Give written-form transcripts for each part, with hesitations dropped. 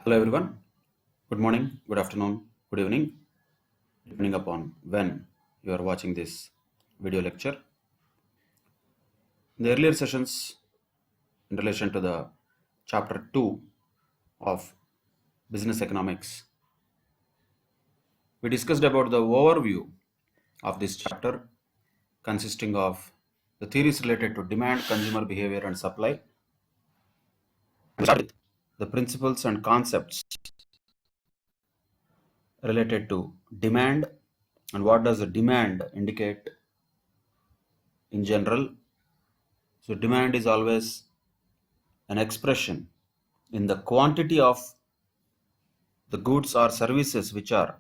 Hello everyone. Good morning, good afternoon, good evening, depending upon when you are watching this video lecture. In the earlier sessions, in relation to the chapter 2 of business economics, we discussed about the overview of this chapter consisting of the theories related to demand, consumer behavior, and supply. We start with the principles and concepts related to demand and what does the demand indicate in general. So demand is always an expression in the quantity of the goods or services which are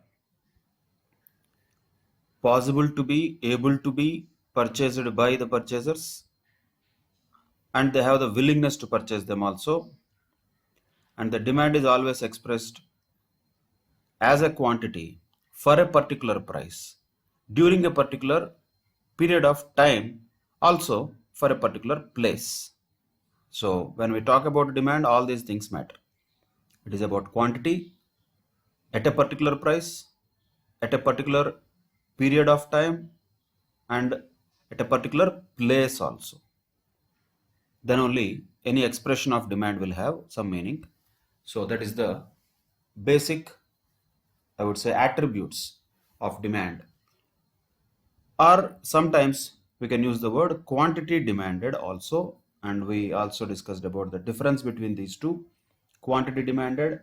possible to be able to be purchased by the purchasers, and they have the willingness to purchase them also, and the demand is always expressed as a quantity for a particular price during a particular period of time, also for a particular place. So when we talk about demand, all these things matter. It is about quantity at a particular price, at a particular period of time, and at a particular place also. Then only any expression of demand will have some meaning. So that is the basic, I would say, attributes of demand. Or sometimes we can use the word quantity demanded also, and we also discussed about the difference between these two. Quantity demanded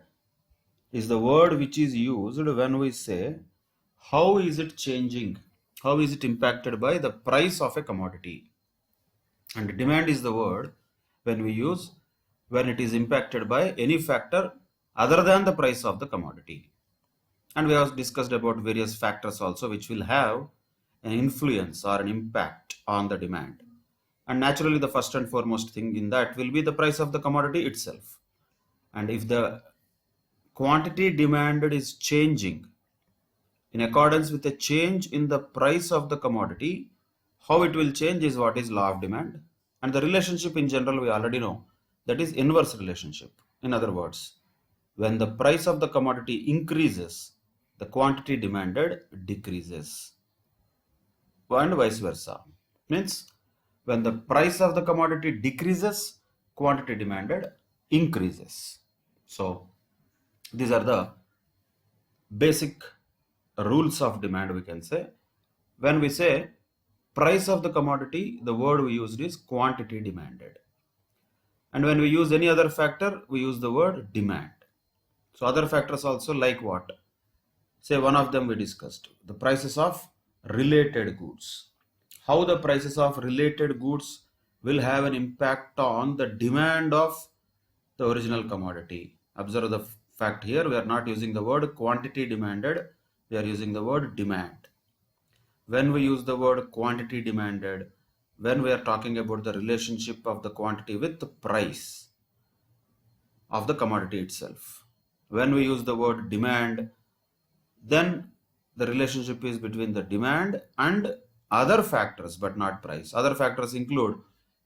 is the word which is used when we say how is it changing, how is it impacted by the price of a commodity, and demand is the word when we use when it is impacted by any factor other than the price of the commodity. And we have discussed about various factors also which will have an influence or an impact on the demand, and naturally the first and foremost thing in that will be the price of the commodity itself. And if the quantity demanded is changing in accordance with a change in the price of the commodity, how it will change is what is law of demand. And the relationship in general we already know, that is inverse relationship. In other words, when the price of the commodity increases, the quantity demanded decreases, and vice versa. Means when the price of the commodity decreases, quantity demanded increases. So these are the basic rules of demand, we can say. When we say price of the commodity, the word we used is quantity demanded. And when we use any other factor, we use the word demand. So other factors also, like what? Say one of them we discussed, the prices of related goods. How the prices of related goods will have an impact on the demand of the original commodity. Observe the fact here, we are not using the word quantity demanded, we are using the word demand. When we use the word quantity demanded, when we are talking about the relationship of the quantity with the price of the commodity itself. When we use the word demand, then the relationship is between the demand and other factors, but not price. Other factors include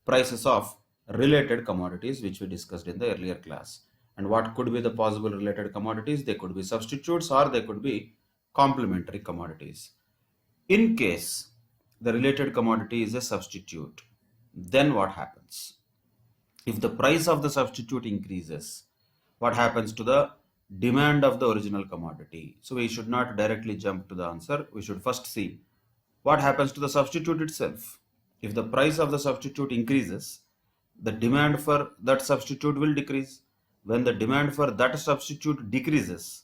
prices of related commodities, which we discussed in the earlier class. And what could be the possible related commodities? They could be substitutes or they could be complementary commodities. In case the related commodity is a substitute, then what happens? If the price of the substitute increases, what happens to the demand of the original commodity? So we should not directly jump to the answer. We should first see what happens to the substitute itself. If the price of the substitute increases, the demand for that substitute will decrease. When the demand for that substitute decreases,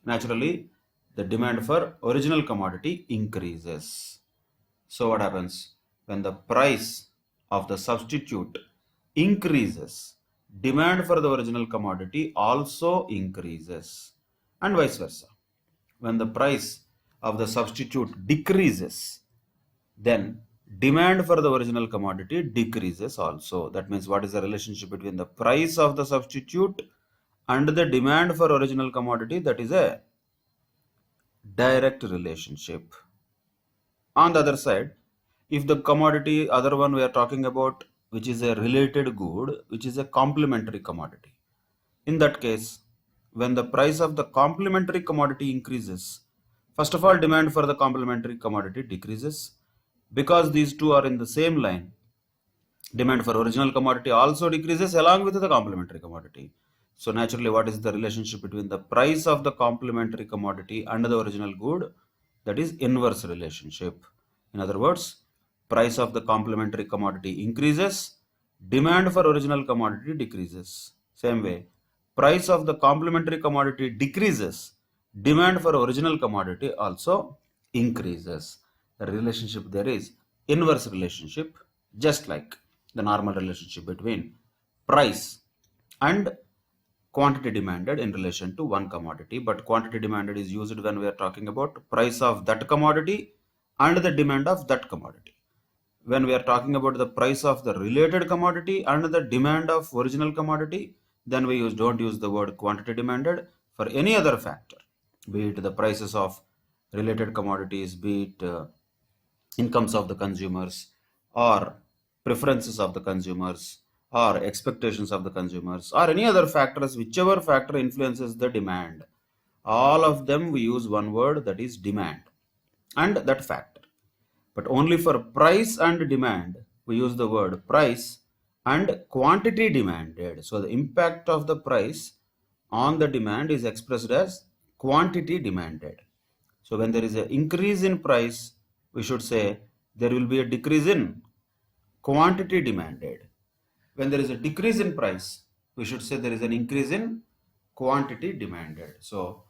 naturally the demand for original commodity increases. So what happens? When the price of the substitute increases, demand for the original commodity also increases, and vice versa. When the price of the substitute decreases, then demand for the original commodity decreases also. That means what is the relationship between the price of the substitute and the demand for original commodity? That is a direct relationship. On the other side, if the commodity, other one we are talking about, which is a related good, which is a complementary commodity. In that case, when the price of the complementary commodity increases, first of all, demand for the complementary commodity decreases. Because these two are in the same line, demand for original commodity also decreases along with the complementary commodity. So naturally, what is the relationship between the price of the complementary commodity and the original good? That is inverse relationship. In other words, price of the complementary commodity increases, demand for original commodity decreases. Same way, price of the complementary commodity decreases, demand for original commodity also increases. The relationship there is inverse relationship, just like the normal relationship between price and quantity demanded in relation to one commodity. But quantity demanded is used when we are talking about price of that commodity and the demand of that commodity. When we are talking about the price of the related commodity and the demand of original commodity, then we don't use the word quantity demanded for any other factor, be it the prices of related commodities, be it incomes of the consumers, or preferences of the consumers, or expectations of the consumers, or any other factors, whichever factor influences the demand. All of them we use one word, that is demand, and that factor. But only for price and demand, we use the word price and quantity demanded. So the impact of the price on the demand is expressed as quantity demanded. So when there is an increase in price, we should say there will be a decrease in quantity demanded. When there is a decrease in price, we should say there is an increase in quantity demanded. So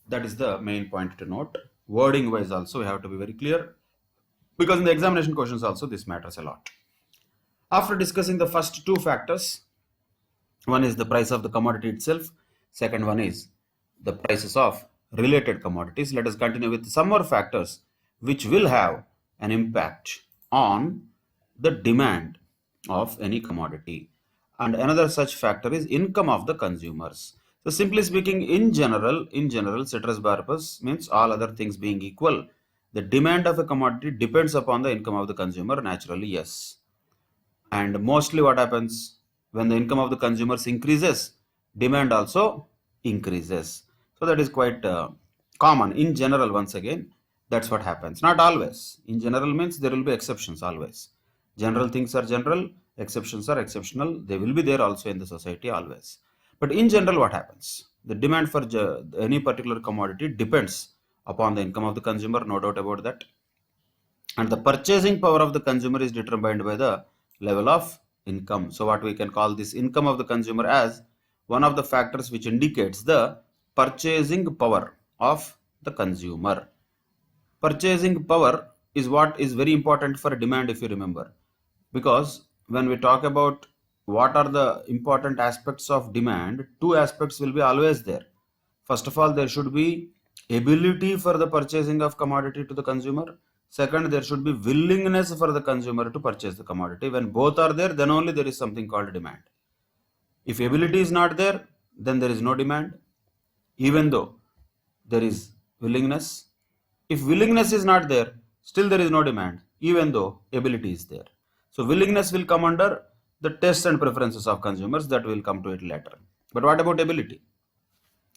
that is the main point to note. Wording wise also we have to be very clear, because in the examination questions also this matters a lot. After discussing the first two factors, one is the price of the commodity itself, second one is the prices of related commodities. Let us continue with some more factors which will have an impact on the demand of any commodity. And another such factor is income of the consumers. So simply speaking, in general, ceteris paribus means all other things being equal, the demand of a commodity depends upon the income of the consumer, naturally, yes. And mostly what happens when the income of the consumers increases, demand also increases. So that is quite common in general. Once again, that's what happens. Not always. In general means there will be exceptions always. General things are general, exceptions are exceptional. They will be there also in the society always. But in general, what happens? The demand for any particular commodity depends upon the income of the consumer, no doubt about that. And the purchasing power of the consumer is determined by the level of income. So what we can call this income of the consumer as one of the factors which indicates the purchasing power of the consumer. Purchasing power is what is very important for demand, if you remember, because when we talk about what are the important aspects of demand, two aspects will be always there. First of all, there should be ability for the purchasing of commodity to the consumer. Second, there should be willingness for the consumer to purchase the commodity. When both are there, then only there is something called demand. If ability is not there, then there is no demand, even though there is willingness. If willingness is not there, still there is no demand, even though ability is there. So willingness will come under the tastes and preferences of consumers, that will come to it later. But what about ability?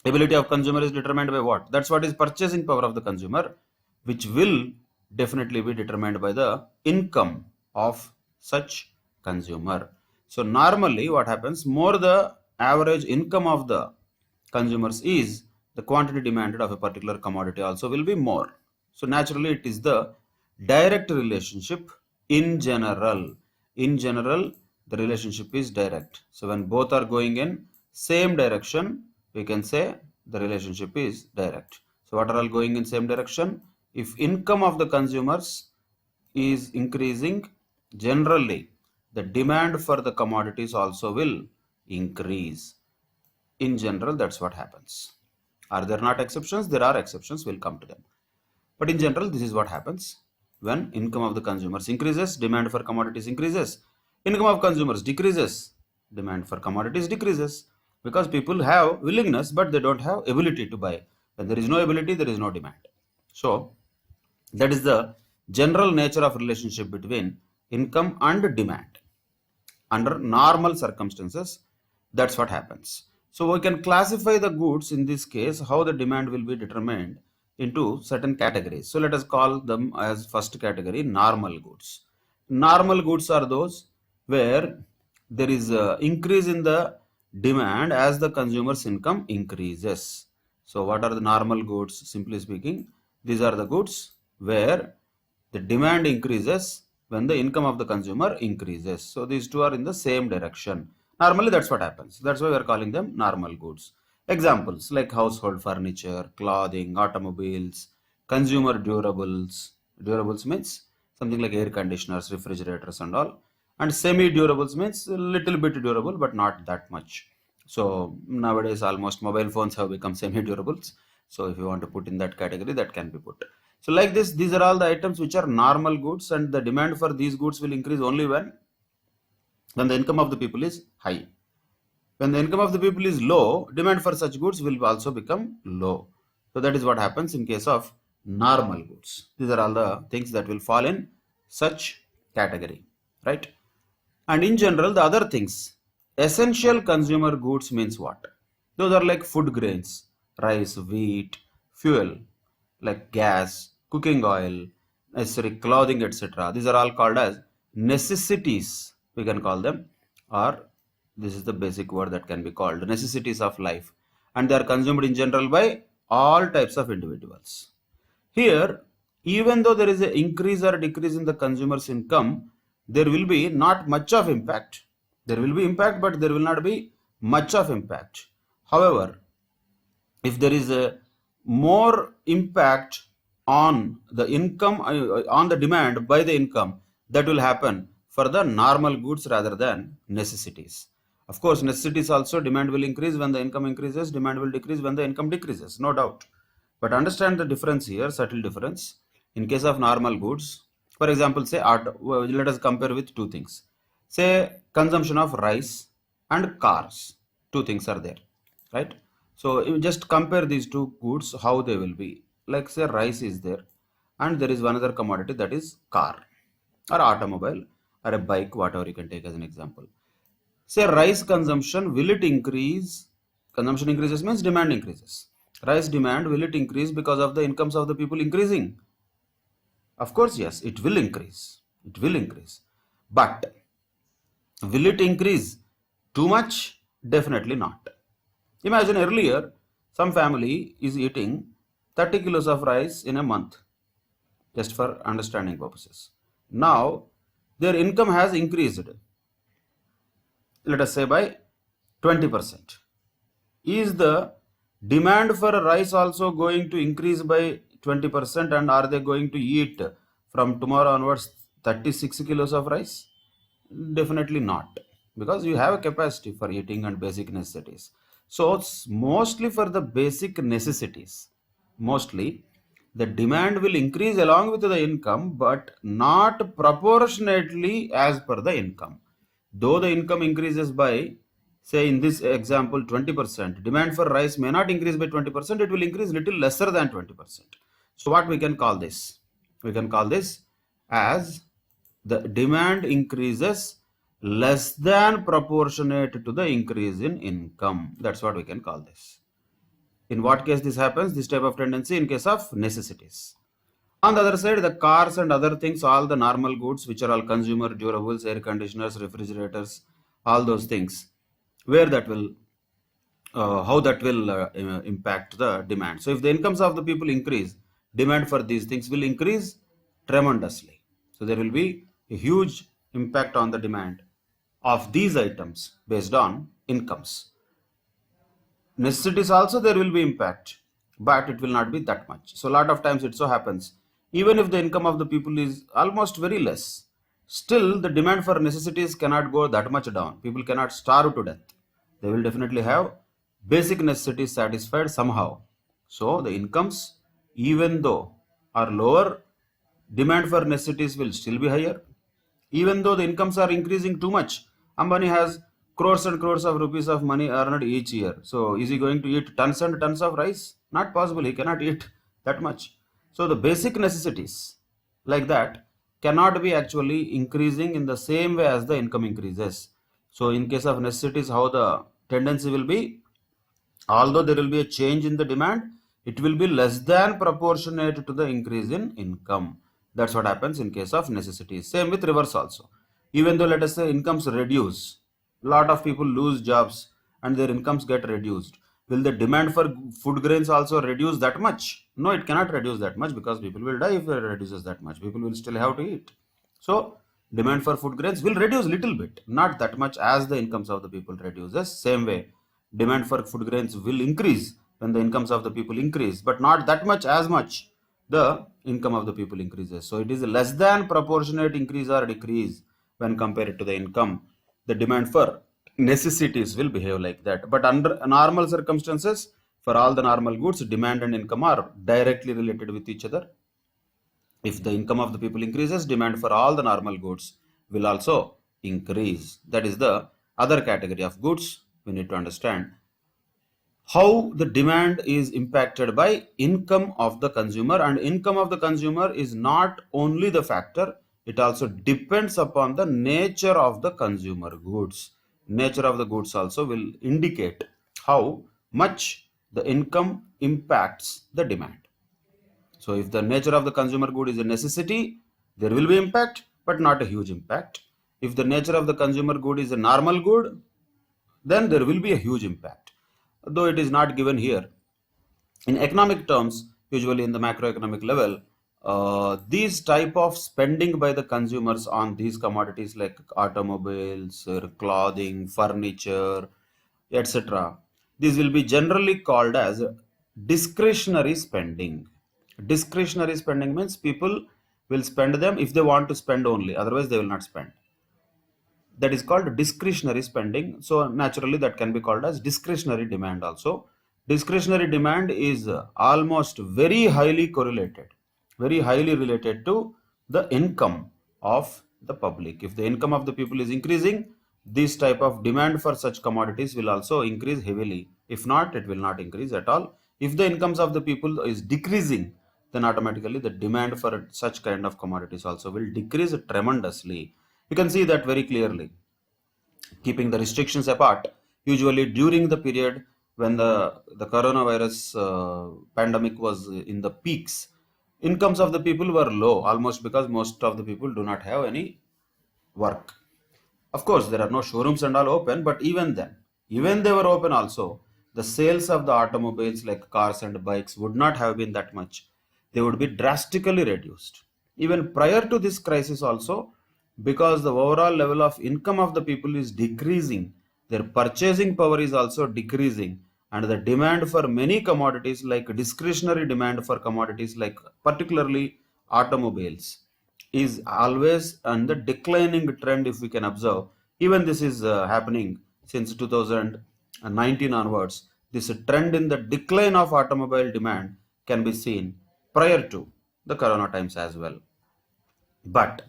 Ability of consumer is determined by what? That's what is purchasing power of the consumer, which will definitely be determined by the income of such consumer. So normally what happens, more the average income of the consumers is, the quantity demanded of a particular commodity also will be more. So naturally it is the direct relationship in general. In general, the relationship is direct. So when both are going in same direction, we can say the relationship is direct. So what are all going in same direction? If income of the consumers is increasing, generally the demand for the commodities also will increase. In general, that's what happens. Are there not exceptions? There are exceptions, we'll come to them. But in general, this is what happens. When income of the consumers increases, demand for commodities increases. Income of consumers decreases, demand for commodities decreases, because people have willingness but they don't have ability to buy. When there is no ability, there is no demand. So that is the general nature of relationship between income and demand. Under normal circumstances, that's what happens. So we can classify the goods in this case, how the demand will be determined into certain categories. So let us call them as first category normal goods. Normal goods are those where there is a increase in the demand as the consumer's income increases. So what are the normal goods? Simply speaking, these are the goods where the demand increases when the income of the consumer increases. So these two are in the same direction. Normally that's what happens. That's why we are calling them normal goods. Examples like household furniture, clothing, automobiles, consumer durables. Durables means something like air conditioners, refrigerators and all. And semi-durables means a little bit durable but not that much. So nowadays almost mobile phones have become semi-durables. So if you want to put in that category, that can be put. So like this, these are all the items which are normal goods, and the demand for these goods will increase only when the income of the people is high. When the income of the people is low, demand for such goods will also become low. So that is what happens in case of normal goods. These are all the things that will fall in such category, right? And in general, the other things, essential consumer goods means what? Those are like food grains, rice, wheat, fuel, like gas, cooking oil, necessary clothing, etc. These are all called as necessities, we can call them, or this is the basic word that can be called necessities of life, and they are consumed in general by all types of individuals. Here, even though there is an increase or decrease in the consumer's income, there will be not much of impact. There will be impact, but there will not be much of impact. However, if there is a more impact on the income, on the demand by the income, that will happen for the normal goods rather than necessities. Of course, necessities also, demand will increase when the income increases, demand will decrease when the income decreases, no doubt. But understand the difference here, subtle difference. In case of normal goods, for example, say let us compare with two things. Say consumption of rice and cars. Two things are there, right? So you just compare these two goods, how they will be. Like say rice is there, and there is one other commodity, that is car or automobile or a bike, whatever you can take as an example. Say rice consumption, will it increase? Consumption increases means demand increases. Rice demand, will it increase because of the incomes of the people increasing? Of course, yes, it will increase. It will increase. But will it increase too much? Definitely not. Imagine earlier, some family is eating 30 kilos of rice in a month, just for understanding purposes. Now, their income has increased, let us say by 20%. Is the demand for rice also going to increase by 20%, and are they going to eat from tomorrow onwards 36 kilos of rice? Definitely not, because you have a capacity for eating and basic necessities. So it's mostly for the basic necessities. Mostly the demand will increase along with the income, but not proportionately as per the income. Though the income increases by, say in this example, 20%, demand for rice may not increase by 20%, it will increase little lesser than 20%. So what we can call this? We can call this as the demand increases less than proportionate to the increase in income. That's what we can call this. In what case this happens? This type of tendency in case of necessities. On the other side, the cars and other things, all the normal goods which are all consumer durables, air conditioners, refrigerators, all those things, where that will, how that will impact the demand. So if the incomes of the people increase, demand for these things will increase tremendously. So there will be a huge impact on the demand of these items based on incomes. Necessities also, there will be impact, but it will not be that much. So a lot of times it so happens, even if the income of the people is almost very less, still the demand for necessities cannot go that much down. People cannot starve to death. They will definitely have basic necessities satisfied somehow. So the incomes, even though are lower, demand for necessities will still be higher. Even though the incomes are increasing too much, Ambani has crores and crores of rupees of money earned each year. So is he going to eat tons and tons of rice? Not possible. He cannot eat that much. So the basic necessities like that cannot be actually increasing in the same way as the income increases. So in case of necessities, how the tendency will be? although there will be a change in the demand, it will be less than proportionate to the increase in income. That's what happens in case of necessities. Same with reverse also. Even though, let us say, incomes reduce, lot of people lose jobs and their incomes get reduced. Will the demand for food grains also reduce that much? No, it cannot reduce that much, because people will die if it reduces that much. People will still have to eat. So demand for food grains will reduce little bit, not that much as the incomes of the people reduces. Same way, demand for food grains will increase when the incomes of the people increase, but not that much as much the income of the people increases. So it is a less than proportionate increase or decrease when compared to the income. The demand for necessities will behave like that. But under normal circumstances, for all the normal goods, demand and income are directly related with each other. If the income of the people increases, demand for all the normal goods will also increase. That is the other category of goods we need to understand. How the demand is impacted by income of the consumer, and income of the consumer is not only the factor, it also depends upon the nature of the consumer goods. Nature of the goods also will indicate how much the income impacts the demand. So if the nature of the consumer good is a necessity, there will be impact, but not a huge impact. If the nature of the consumer good is a normal good, then there will be a huge impact, though it is not given here. In economic terms, usually in the macroeconomic level, these type of spending by the consumers on these commodities like automobiles, clothing, furniture, etc., these will be generally called as discretionary spending. Discretionary spending means people will spend them if they want to spend only, otherwise they will not spend. That is called discretionary spending. So naturally that can be called as discretionary demand also. Discretionary demand is almost very highly correlated, very highly related to the income of the public. If the income of the people is increasing, this type of demand for such commodities will also increase heavily. If not, it will not increase at all. If the incomes of the people is decreasing, then automatically the demand for such kind of commodities also will decrease tremendously. You can see that very clearly. Keeping the restrictions apart, usually during the period when the coronavirus pandemic was in the peaks, incomes of the people were low, almost because most of the people do not have any work. Of course, there are no showrooms and all open, but even then, even they were open also, the sales of the automobiles like cars and bikes would not have been that much. They would be drastically reduced. Even prior to this crisis also, because the overall level of income of the people is decreasing, their purchasing power is also decreasing, and the demand for many commodities, like discretionary demand for commodities like particularly automobiles, is always on the declining trend. If we can observe, even this is happening since 2019 onwards, this trend in the decline of automobile demand can be seen prior to the corona times as well. But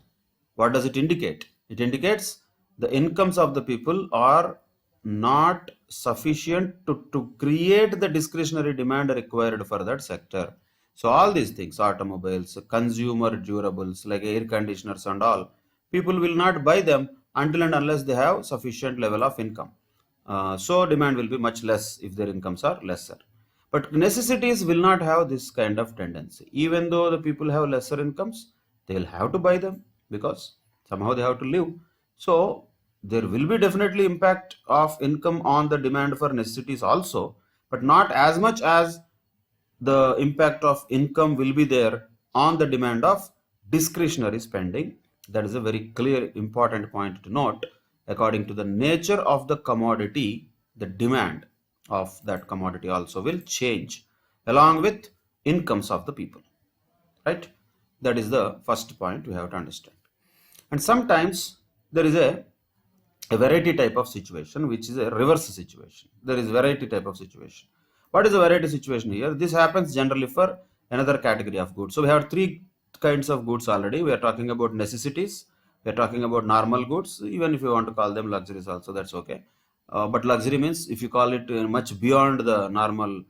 what does it indicate? It indicates the incomes of the people are not sufficient to create the discretionary demand required for that sector. So all these things, automobiles, consumer durables like air conditioners and all, people will not buy them until and unless they have sufficient level of income. So demand will be much less if their incomes are lesser. But necessities will not have this kind of tendency. Even though the people have lesser incomes, they'll have to buy them because somehow they have to live. So there will be definitely impact of income on the demand for necessities also, but not as much as the impact of income will be there on the demand of discretionary spending. That is a very clear important point to note. According to the nature of the commodity, the demand of that commodity also will change along with incomes of the people, right? That is the first point we have to understand. And sometimes there is a variety type of situation, which is a reverse situation. There is variety type of situation. What is a variety situation here? This happens generally for another category of goods. So we have three kinds of goods already. We are talking about necessities, we are talking about normal goods. Even if you want to call them luxuries also, that's okay. But luxury means if you call it much beyond the normal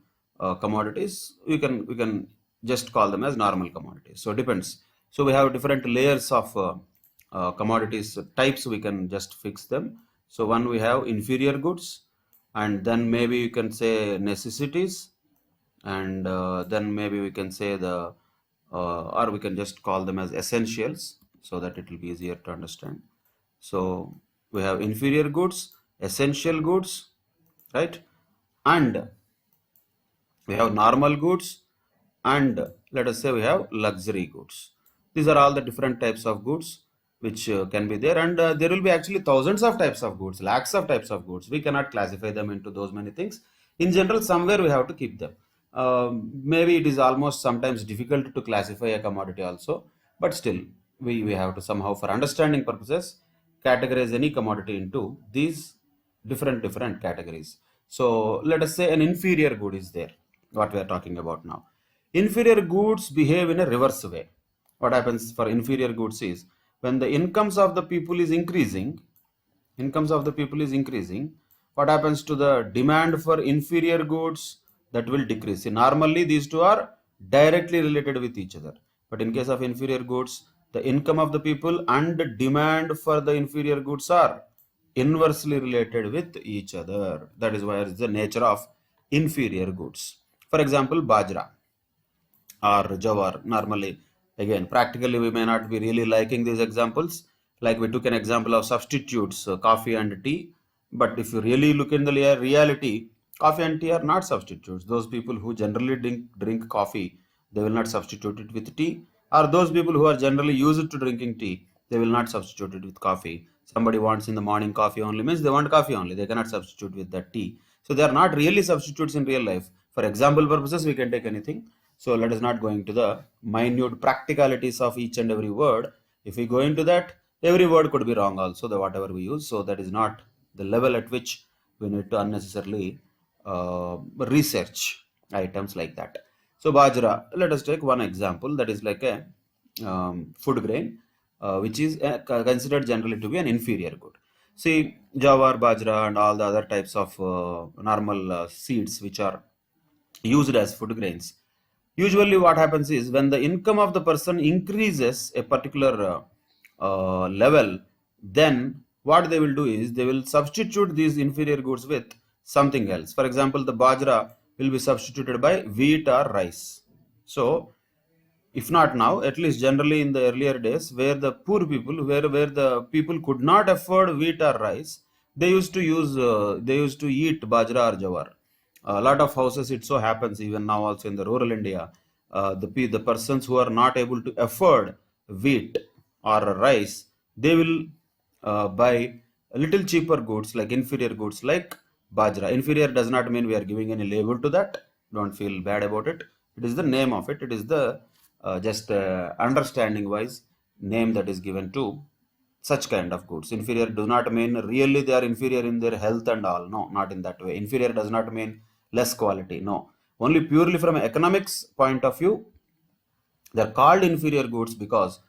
commodities, we can just call them as normal commodities. So it depends. So we have different layers of commodities types, we can just fix them. So one, we have inferior goods, and then maybe you can say necessities, and then maybe we can say or we can just call them as essentials so that it will be easier to understand. So we have inferior goods, essential goods, right? And we have normal goods, and let us say we have luxury goods. These are all the different types of goods which can be there, and there will be actually thousands of types of goods, lakhs of types of goods. We cannot classify them into those many things. In general, somewhere we have to keep them. Maybe it is almost sometimes difficult to classify a commodity also, but still we have to somehow, for understanding purposes, categorize any commodity into these different categories. So let us say an inferior good is there, what we are talking about now. Inferior goods behave in a reverse way. What happens for inferior goods is, when the incomes of the people is increasing, what happens to the demand for inferior goods? That will decrease. See, normally these two are directly related with each other, but in case of inferior goods, the income of the people and demand for the inferior goods are inversely related with each other. That is why it's the nature of inferior goods. For example, bajra or jawar. Normally, again, practically we may not be really liking these examples. Like we took an example of substitutes, coffee and tea. But if you really look in the reality, coffee and tea are not substitutes. Those people who generally drink coffee, they will not substitute it with tea. Or those people who are generally used to drinking tea, they will not substitute it with coffee. Somebody wants in the morning coffee only, means they want coffee only. They cannot substitute with that tea. So they are not really substitutes in real life. For example purposes, we can take anything. So let us not go into the minute practicalities of each and every word. If we go into that, every word could be wrong also, the whatever we use. So that is not the level at which we need to unnecessarily research items like that. So bajra, let us take one example, that is like a food grain, which is considered generally to be an inferior good. See, jawar, bajra and all the other types of normal seeds which are used as food grains. Usually what happens is, when the income of the person increases a particular level, then what they will do is they will substitute these inferior goods with something else. For example, the bajra will be substituted by wheat or rice. So if not now, at least generally in the earlier days, where the poor people, where the people could not afford wheat or rice, they used to eat bajra or jawar. A lot of houses, it so happens even now also in the rural India, the persons who are not able to afford wheat or rice, they will buy a little cheaper goods, like inferior goods like bajra. Inferior does not mean we are giving any label to that. Don't feel bad about it. It is the name of it. It is the just understanding wise name that is given to such kind of goods. Inferior do not mean really they are inferior in their health and all. No, not in that way. Inferior does not mean less quality. No, only purely from an economics point of view, they are called inferior goods because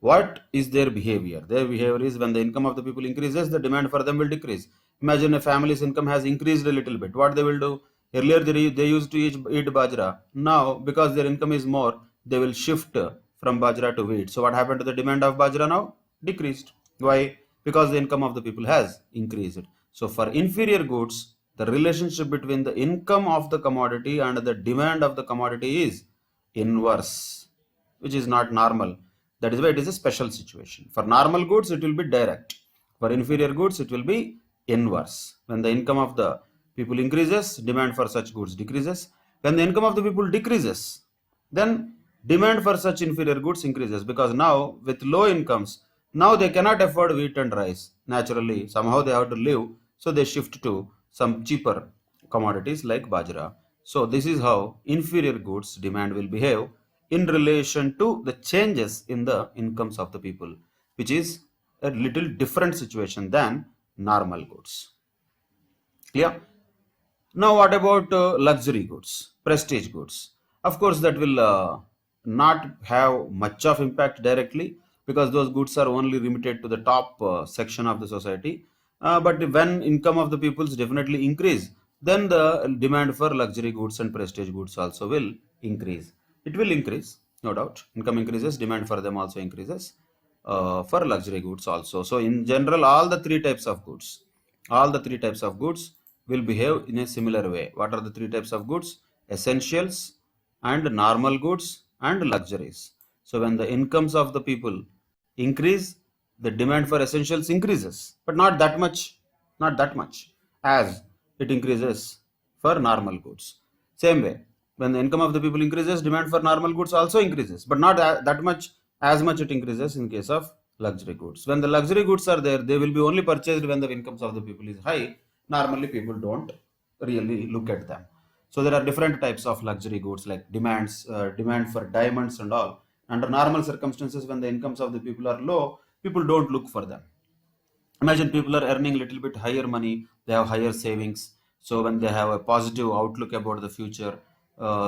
what is their behavior? Their behavior is, when the income of the people increases, the demand for them will decrease. Imagine a family's income has increased a little bit. What they will do? Earlier they used to eat bajra. Now, because their income is more, they will shift from bajra to wheat. So what happened to the demand of bajra now? Decreased. Why? Because the income of the people has increased. So for inferior goods, the relationship between the income of the commodity and the demand of the commodity is inverse, which is not normal. That is why it is a special situation. For normal goods, it will be direct. For inferior goods, it will be inverse. When the income of the people increases, demand for such goods decreases. When the income of the people decreases, then demand for such inferior goods increases, because now with low incomes, now they cannot afford wheat and rice. Naturally, somehow they have to live, so they shift to some cheaper commodities like bajra. So this is how inferior goods demand will behave in relation to the changes in the incomes of the people, which is a little different situation than normal goods. Clear? Now what about luxury goods, prestige goods? Of course, that will not have much of impact directly, because those goods are only limited to the top section of the society. But when income of the peoples definitely increase, then the demand for luxury goods and prestige goods also will increase. It will increase, no doubt. Income increases, demand for them also increases for luxury goods also. So in general, all the three types of goods will behave in a similar way. What are the three types of goods? Essentials and normal goods and luxuries. So when the incomes of the people increase, the demand for essentials increases, but not that much as it increases for normal goods. Same way, when the income of the people increases, demand for normal goods also increases, but not that much as much it increases in case of luxury goods. When the luxury goods are there, they will be only purchased when the incomes of the people is high. Normally, people don't really look at them. So there are different types of luxury goods like demand for diamonds and all. Under normal circumstances, when the incomes of the people are low, people don't look for them. Imagine people are earning a little bit higher money, they have higher savings. So when they have a positive outlook about the future,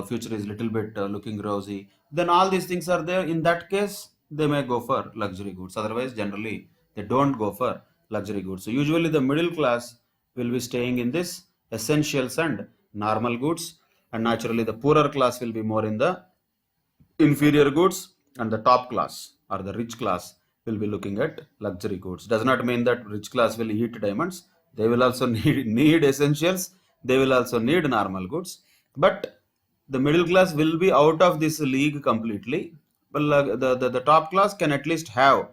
future is little bit looking rosy, then all these things are there. In that case, they may go for luxury goods. Otherwise, generally, they don't go for luxury goods. So usually the middle class will be staying in this essentials and normal goods, and naturally the poorer class will be more in the inferior goods, and the top class or the rich class will be looking at luxury goods. Does not mean that rich class will eat diamonds. They will also need essentials. They will also need normal goods. But the middle class will be out of this league completely. But the top class can at least have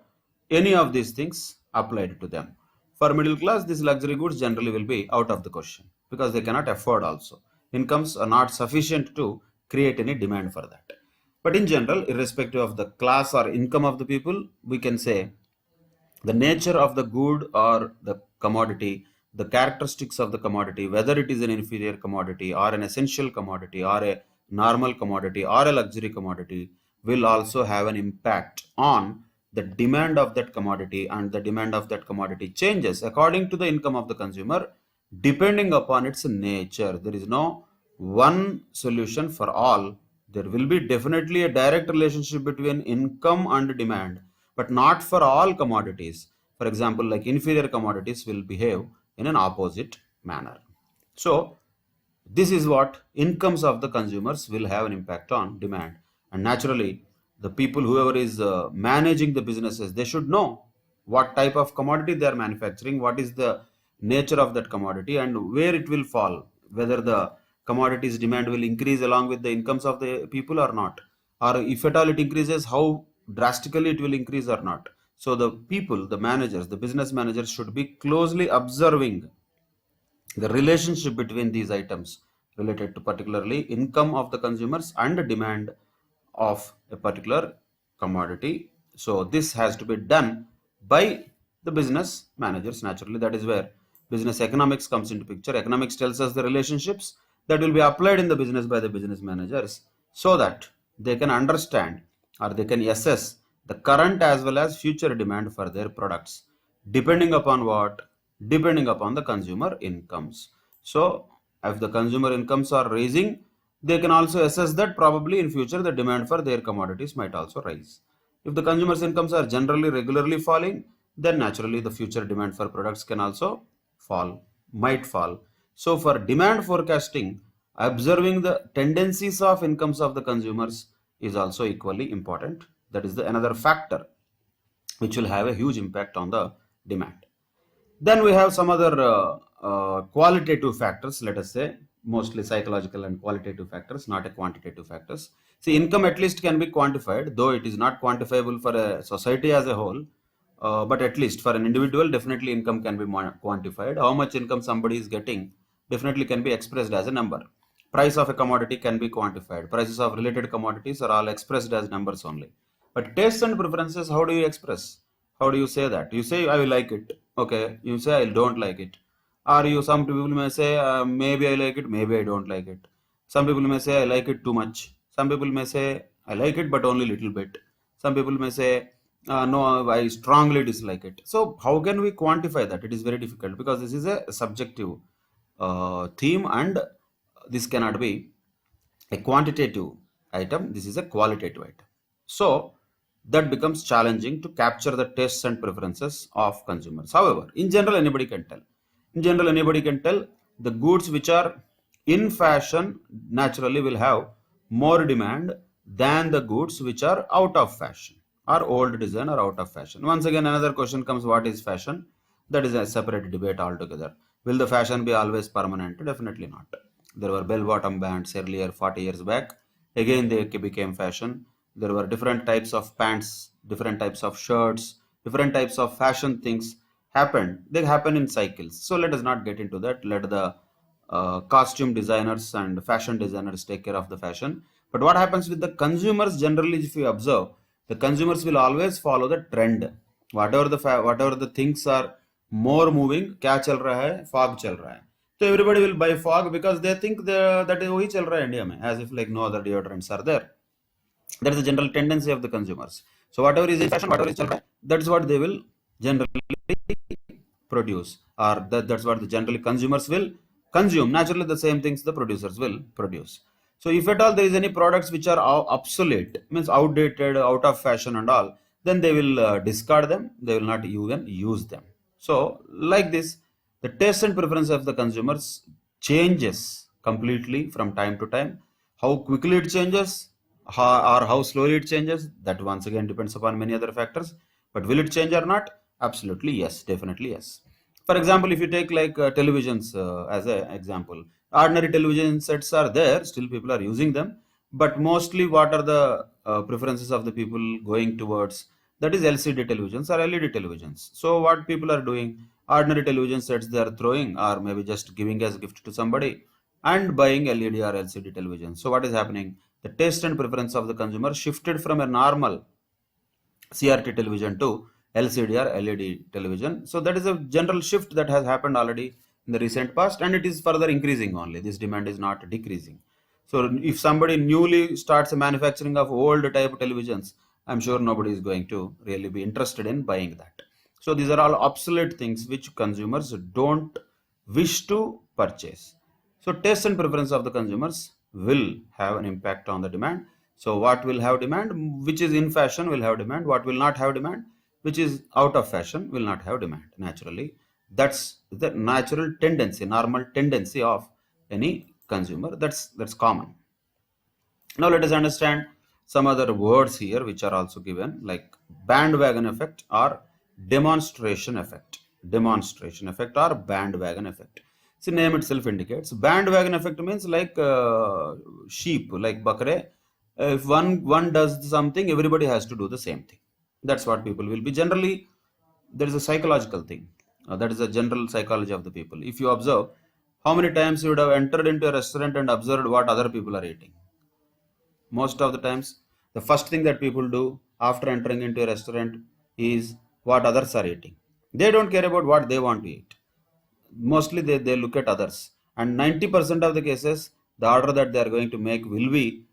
any of these things applied to them. For middle class, these luxury goods generally will be out of the question because they cannot afford also. Incomes are not sufficient to create any demand for that. But in general, irrespective of the class or income of the people, we can say the nature of the good or the commodity, the characteristics of the commodity, whether it is an inferior commodity or an essential commodity or a normal commodity or a luxury commodity, will also have an impact on the demand of that commodity, and the demand of that commodity changes according to the income of the consumer depending upon its nature. There is no one solution for all. There will be definitely a direct relationship between income and demand, but not for all commodities. For example, like inferior commodities will behave in an opposite manner. So, this is what incomes of the consumers will have an impact on demand. And naturally, the people, whoever is managing the businesses, they should know what type of commodity they are manufacturing, what is the nature of that commodity, and where it will fall, whether the commodities demand will increase along with the incomes of the people or not, or if at all it increases, how drastically it will increase or not. So the people, the managers, the business managers should be closely observing the relationship between these items related to particularly income of the consumers and demand of a particular commodity. So this has to be done by the business managers. Naturally, that is where business economics comes into picture. Economics tells us the relationships that will be applied in the business by the business managers, so that they can understand or they can assess the current as well as future demand for their products, depending upon what? Depending upon the consumer incomes. So if the consumer incomes are raising, they can also assess that probably in future the demand for their commodities might also rise. If the consumer's incomes are generally regularly falling, then naturally the future demand for products can also might fall. So for demand forecasting, observing the tendencies of incomes of the consumers is also equally important. That is another factor which will have a huge impact on the demand. Then we have some other qualitative factors, let us say, mostly psychological and qualitative factors, not a quantitative factors. See, income at least can be quantified, though it is not quantifiable for a society as a whole. But at least for an individual, definitely income can be quantified. How much income somebody is getting definitely can be expressed as a number. Price of a commodity can be quantified. Prices of related commodities are all expressed as numbers only. But tastes and preferences, how do you express? How do you say that? You say, I will like it. Okay. You say, I don't like it. Or some people may say, maybe I like it, maybe I don't like it. Some people may say, I like it too much. Some people may say, I like it, but only little bit. Some people may say, no, I strongly dislike it. So how can we quantify that? It is very difficult because this is a subjective theme, and this cannot be a quantitative item. This is a qualitative item. So that becomes challenging to capture the tastes and preferences of consumers. However, in general, anybody can tell. In general, anybody can tell the goods which are in fashion naturally will have more demand than the goods which are out of fashion or old design or out of fashion. Once again, another question comes, what is fashion? That is a separate debate altogether. Will the fashion be always permanent? Definitely not. There were bell-bottom bands earlier, 40 years back. Again, they became fashion. There were different types of pants, different types of shirts, different types of fashion things happened. They happen in cycles. So let us not get into that. Let the costume designers and fashion designers take care of the fashion. But what happens with the consumers generally, if you observe, the consumers will always follow the trend. Whatever the things are more moving, क्या चल रहा है, fog चल रहा है. So everybody will buy fog because they think that वही चल रहा है इंडिया में, as if like no other deodorants are there. That is the general tendency of the consumers. So whatever is in fashion, whatever is चल रहा है, that's what they will generally produce, or that's what the generally consumers will consume. Naturally, the same things the producers will produce. So if at all there is any products which are obsolete, means outdated, out of fashion and all, then they will discard them. They will not even use them. So like this, the taste and preference of the consumers changes completely from time to time. How quickly it changes, or how slowly it changes, that once again depends upon many other factors. But will it change or not? Absolutely yes, definitely yes. For example, if you take like televisions as an example, ordinary television sets are there, still people are using them, but mostly what are the preferences of the people going towards? That is LCD televisions or LED televisions. So what people are doing, ordinary television sets they are throwing, or maybe just giving as a gift to somebody, and buying LED or LCD television. So what is happening? The taste and preference of the consumer shifted from a normal CRT television to LCD or LED television. So that is a general shift that has happened already in the recent past, and it is further increasing only. This demand is not decreasing. So if somebody newly starts a manufacturing of old type of televisions, I'm sure nobody is going to really be interested in buying that. So these are all obsolete things which consumers don't wish to purchase. So taste and preference of the consumers will have an impact on the demand. So what will have demand, which is in fashion will have demand, what will not have demand, which is out of fashion will not have demand naturally. That's the natural tendency, normal tendency of any consumer. That's common. Now let us understand some other words here which are also given, like bandwagon effect or demonstration effect. Demonstration effect or bandwagon effect. See, name itself indicates. Bandwagon effect means like sheep, like bakre. If one does something, everybody has to do the same thing. That's what people will be. Generally, there is a psychological thing. That is a general psychology of the people. If you observe, how many times you would have entered into a restaurant and observed what other people are eating? Most of the times, the first thing that people do after entering into a restaurant is what others are eating. They don't care about what they want to eat. Mostly they look at others, and 90% of the cases the order that they are going to make will be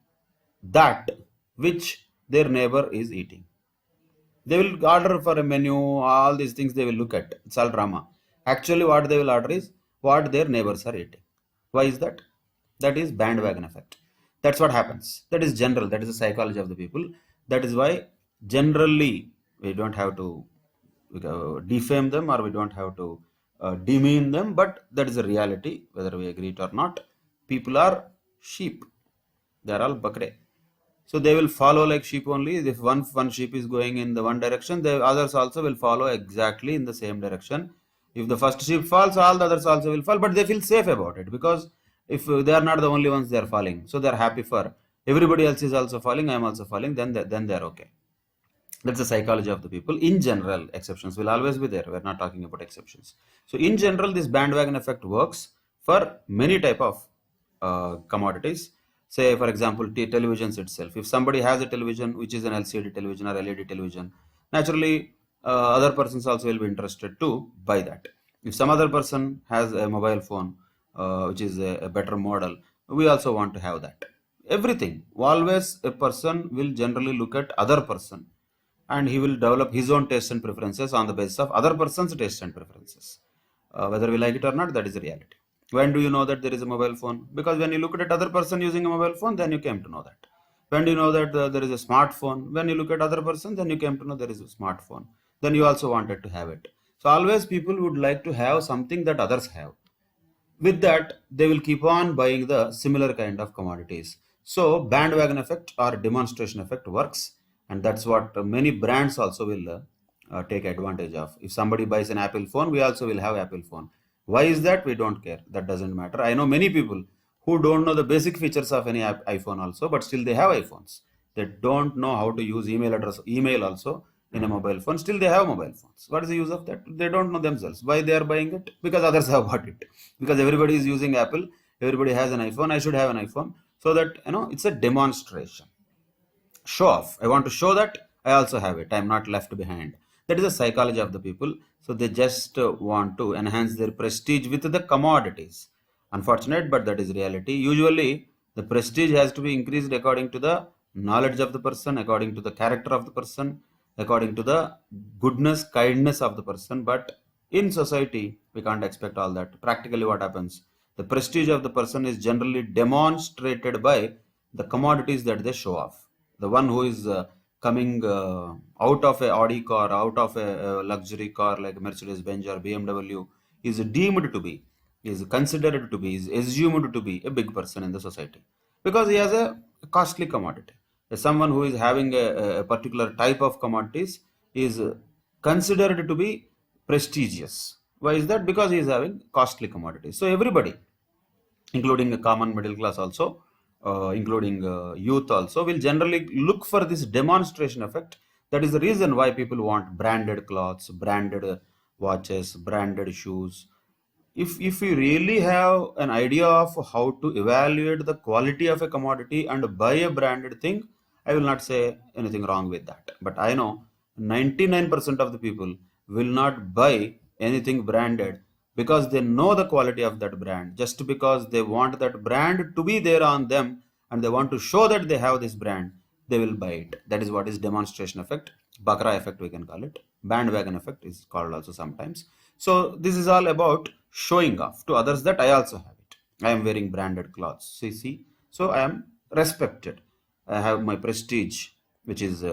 that which their neighbor is eating. They will order for a menu, all these things they will look at. It's all drama. Actually, what they will order is what their neighbors are eating. Why is that? That is bandwagon effect. That's what happens. That is general. That is the psychology of the people. That is why generally we don't have to defame them, or we don't have to demean them, but that is a reality, whether we agree it or not. People are sheep. They are all bakre. So they will follow like sheep only. If one sheep is going in the one direction, the others also will follow exactly in the same direction. If the first sheep falls, all the others also will fall, but they feel safe about it, because if they are not the only ones they are falling, so they are happy for everybody else is also falling, I am also falling, then they are okay. That's the psychology of the people. In general, exceptions will always be there. We're not talking about exceptions. So in general, this bandwagon effect works for many type of commodities. Say, for example, televisions itself. If somebody has a television which is an LCD television or LED television, naturally other persons also will be interested to buy that. If some other person has a mobile phone which is a better model, we also want to have that. Everything. Always a person will generally look at other person, and he will develop his own tastes and preferences on the basis of other person's tastes and preferences. Whether we like it or not, that is the reality. When do you know that there is a mobile phone? Because when you look at other person using a mobile phone, then you came to know that. When do you know that there is a smartphone? When you look at other person, then you came to know there is a smartphone. Then you also wanted to have it. So always people would like to have something that others have. With that, they will keep on buying the similar kind of commodities. So bandwagon effect or demonstration effect works, and that's what many brands also will take advantage of. If somebody buys an Apple phone, we also will have Apple phone. Why is that? We don't care. That doesn't matter. I know many people who don't know the basic features of any iPhone also, but still they have iPhones. They don't know how to use email also in a mobile phone. Still they have mobile phones. What is the use of that? They don't know themselves. Why they are buying it? Because others have bought it. Because everybody is using Apple. Everybody has an iPhone. I should have an iPhone. So that, it's a demonstration. Show off. I want to show that I also have it. I'm not left behind. That is the psychology of the people. So they just want to enhance their prestige with the commodities. Unfortunate, but that is reality. Usually, the prestige has to be increased according to the knowledge of the person, according to the character of the person, according to the goodness, kindness of the person. But in society, we can't expect all that. Practically, what happens? The prestige of the person is generally demonstrated by the commodities that they show off. The one who is coming out of a Audi car, out of a luxury car like Mercedes Benz or BMW, is deemed to be, is considered to be, is assumed to be a big person in the society because he has a costly commodity. Someone who is having a particular type of commodities is considered to be prestigious. Why is that? Because he is having costly commodities. So everybody, including a common middle class also, including youth also, will generally look for this demonstration effect. That is the reason why people want branded clothes, branded watches, branded shoes. If you really have an idea of how to evaluate the quality of a commodity and buy a branded thing, I will not say anything wrong with that. But I know 99% of the people will not buy anything branded because they know the quality of that brand, just because they want that brand to be there on them and they want to show that they have this brand, they will buy it. That is what is demonstration effect. Bakra effect, we can call it. Bandwagon effect is called also sometimes. So this is all about showing off to others that I also have it. I am wearing branded clothes. See. So I am respected. I have my prestige, which is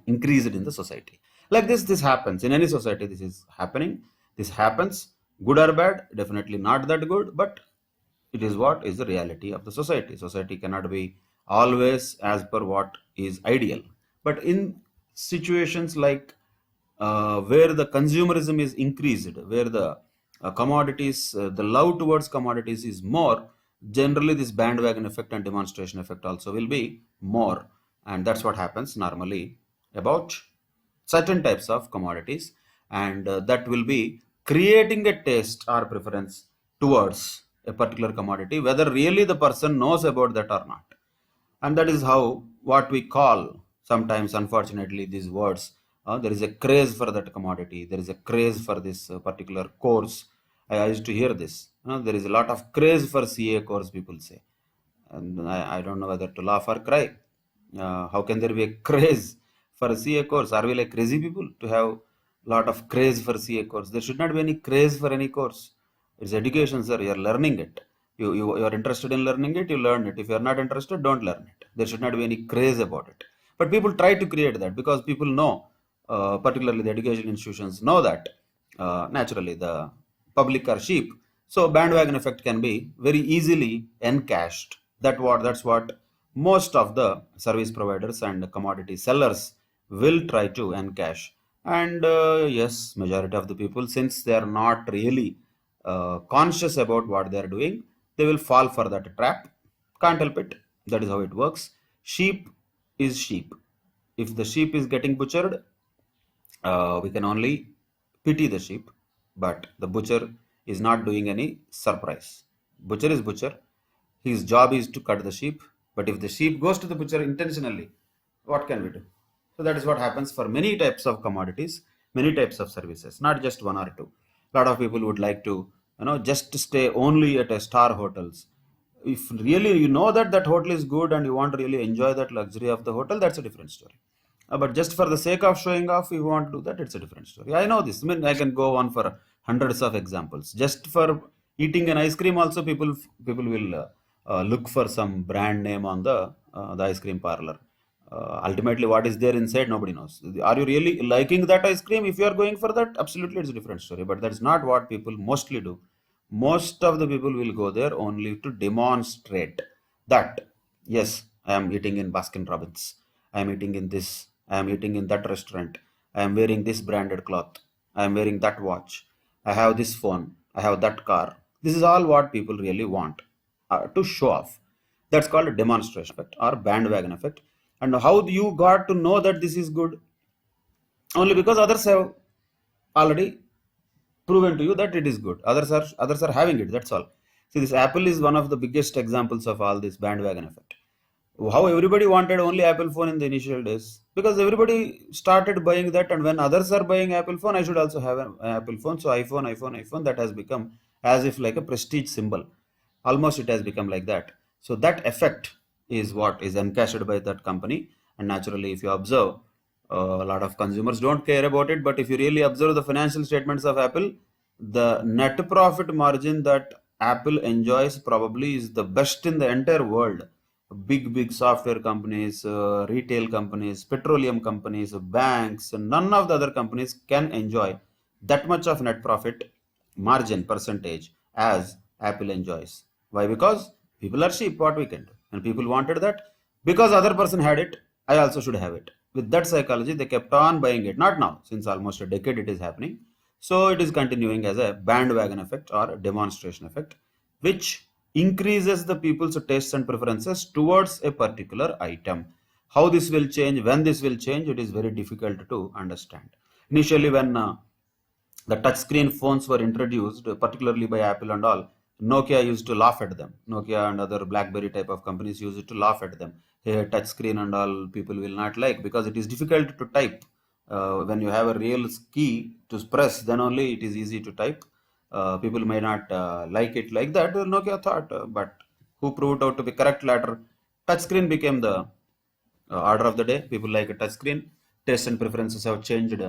increased in the society. Like this happens in any society. This is happening. This happens, good or bad. Definitely not that good, but it is what is the reality of the society. Society cannot be always as per what is ideal. But in situations like where the consumerism is increased, where the commodities, the love towards commodities is more, generally this bandwagon effect and demonstration effect also will be more. And that's what happens normally about certain types of commodities. And that will be creating a taste or preference towards a particular commodity, whether really the person knows about that or not. And that is how what we call sometimes, unfortunately, these words. There is a craze for that commodity. There is a craze for this particular course. I used to hear this. There is a lot of craze for CA course, people say. And I don't know whether to laugh or cry. How can there be a craze for a CA course? Are we like crazy people to have a lot of craze for CA course? There should not be any craze for any course. It's education, sir. You are learning it. You are interested in learning it, you learn it. If you are not interested, don't learn it. There should not be any craze about it. But people try to create that because people know, particularly the education institutions know that naturally the public are sheep. So bandwagon effect can be very easily encashed. That's what most of the service providers and commodity sellers will try to encash. And yes, majority of the people, since they are not really conscious about what they are doing, they will fall for that trap. Can't help it. That is how it works. Sheep is sheep. If the sheep is getting butchered, we can only pity the sheep, but the butcher is not doing any surprise. Butcher is butcher. His job is to cut the sheep, but if the sheep goes to the butcher intentionally, what can we do? So that is what happens for many types of commodities, many types of services, not just one or two. A lot of people would like to, just stay only at a star hotels. If really you know that that hotel is good and you want to really enjoy that luxury of the hotel, that's a different story. But just for the sake of showing off, if you want to do that, it's a different story. I know this. I mean, I can go on for hundreds of examples. Just for eating an ice cream, also people will look for some brand name on the ice cream parlor. Ultimately, what is there inside, nobody knows. Are you really liking that ice cream? If you are going for that, absolutely, it's a different story. But that's not what people mostly do. Most of the people will go there only to demonstrate that, yes, I am eating in Baskin Robbins. I am eating in this. I am eating in that restaurant. I am wearing this branded cloth. I am wearing that watch. I have this phone, I have that car. This is all what people really want to show off. That's called a demonstration effect or bandwagon effect. And how do you got to know that this is good? Only because others have already proven to you that it is good. Others are having it. That's all. See, this Apple is one of the biggest examples of all this bandwagon effect. How everybody wanted only Apple phone in the initial days, because everybody started buying that, and when others are buying Apple phone, I should also have an Apple phone. So iPhone, that has become as if like a prestige symbol. Almost it has become like that. So that effect is what is encashed by that company. And naturally, if you observe, a lot of consumers don't care about it, but if you really observe the financial statements of Apple, the net profit margin that Apple enjoys probably is the best in the entire world. Big software companies, retail companies, petroleum companies, banks, none of the other companies can enjoy that much of net profit margin percentage as Apple enjoys. Why? Because people are cheap. What we can do, and people wanted that because other person had it, I also should have it. With that psychology, they kept on buying it. Not now, since almost a decade it is happening. So it is continuing as a bandwagon effect or a demonstration effect, which increases the people's tastes and preferences towards a particular item. How this will change, when this will change, it is very difficult to understand. Initially, when the touchscreen phones were introduced, particularly by Apple and all, Nokia used to laugh at them. Nokia and other BlackBerry type of companies used to laugh at them. Hey, touchscreen and all people will not like, because it is difficult to type. When you have a real key to press, then only it is easy to type. People may not like it like that. Nokia thought, but who proved out to be correct later? Touchscreen became the order of the day. People like a touchscreen. Tastes and preferences have changed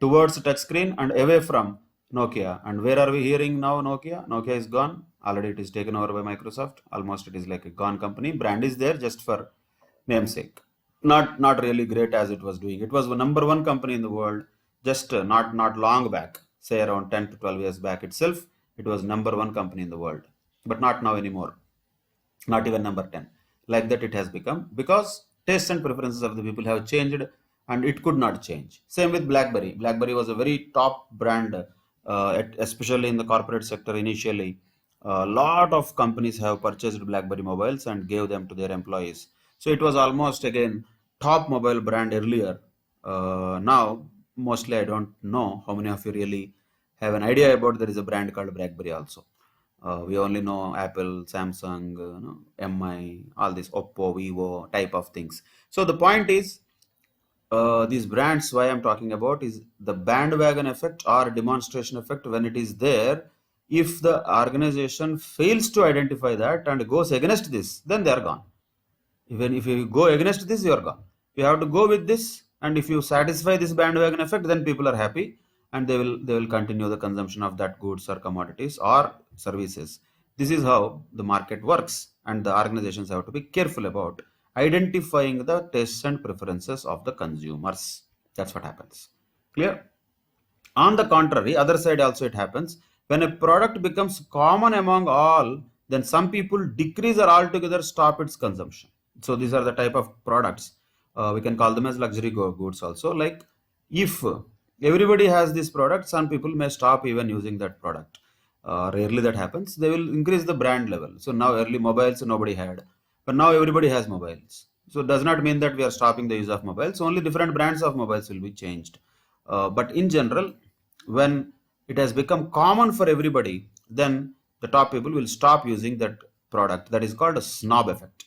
towards touchscreen and away from Nokia. And where are we hearing now? Nokia is gone. Already it is taken over by Microsoft. Almost it is like a gone company. Brand is there just for namesake. Not really great as it was doing. It was the number one company in the world just not long back, say around 10 to 12 years back itself. It was number one company in the world, but not now anymore. Not even number 10. Like that it has become, because tastes and preferences of the people have changed and it could not change. Same with BlackBerry. BlackBerry was a very top brand, especially in the corporate sector initially. A lot of companies have purchased BlackBerry mobiles and gave them to their employees. So it was almost again top mobile brand earlier. Now, mostly I don't know how many of you really have an idea about there is a brand called BlackBerry also. We only know Apple, Samsung, MI, all this Oppo, Vivo type of things. So the point is, these brands why I'm talking about is the bandwagon effect or demonstration effect. When it is there, if the organization fails to identify that and goes against this, then they are gone. Even if you go against this, you are gone. You have to go with this, and if you satisfy this bandwagon effect, then people are happy and they will continue the consumption of that goods or commodities or services. This is how the market works, and the organizations have to be careful about identifying the tastes and preferences of the consumers. That's what happens. Clear? On the contrary, other side also it happens. When a product becomes common among all, then some people decrease or altogether stop its consumption. So these are the type of products. We can call them as luxury goods also. Like if everybody has this product, some people may stop even using that product. Rarely that happens. They will increase the brand level. So now early mobiles nobody had, but now everybody has mobiles. So it does not mean that we are stopping the use of mobiles. Only different brands of mobiles will be changed. But in general, when it has become common for everybody, then the top people will stop using that product. That is called a snob effect.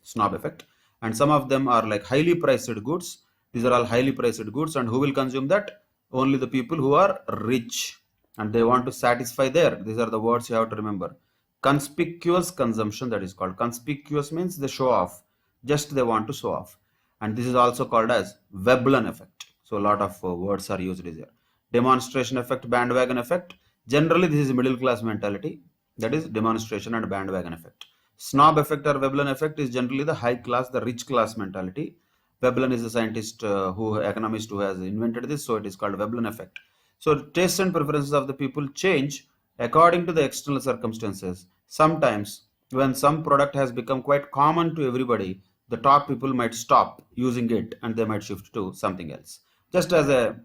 Snob effect. And some of them are like highly priced goods. These are all highly priced goods, and who will consume that? Only the people who are rich, and they want to satisfy their. These are the words you have to remember. Conspicuous consumption, that is called. Conspicuous means they show off. Just they want to show off. And this is also called as Veblen effect. So a lot of words are used here. Demonstration effect, bandwagon effect. Generally, this is middle class mentality. That is demonstration and bandwagon effect. Snob effect or Veblen effect is generally the high class, the rich class mentality. Veblen is a scientist, economist who has invented this, so it is called Veblen effect. So tastes and preferences of the people change according to the external circumstances. Sometimes when some product has become quite common to everybody, the top people might stop using it and they might shift to something else. Just as a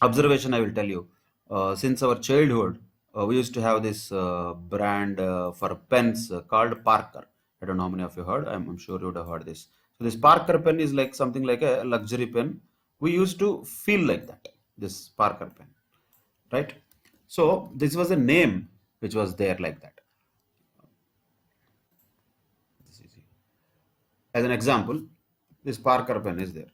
observation, I will tell you, since our childhood, we used to have this brand for pens called Parker. I don't know how many of you heard. I'm sure you would have heard this. So this Parker pen is like something like a luxury pen. We used to feel like that. This Parker pen, right? So this was a name which was there like that. As an example, this Parker pen is there.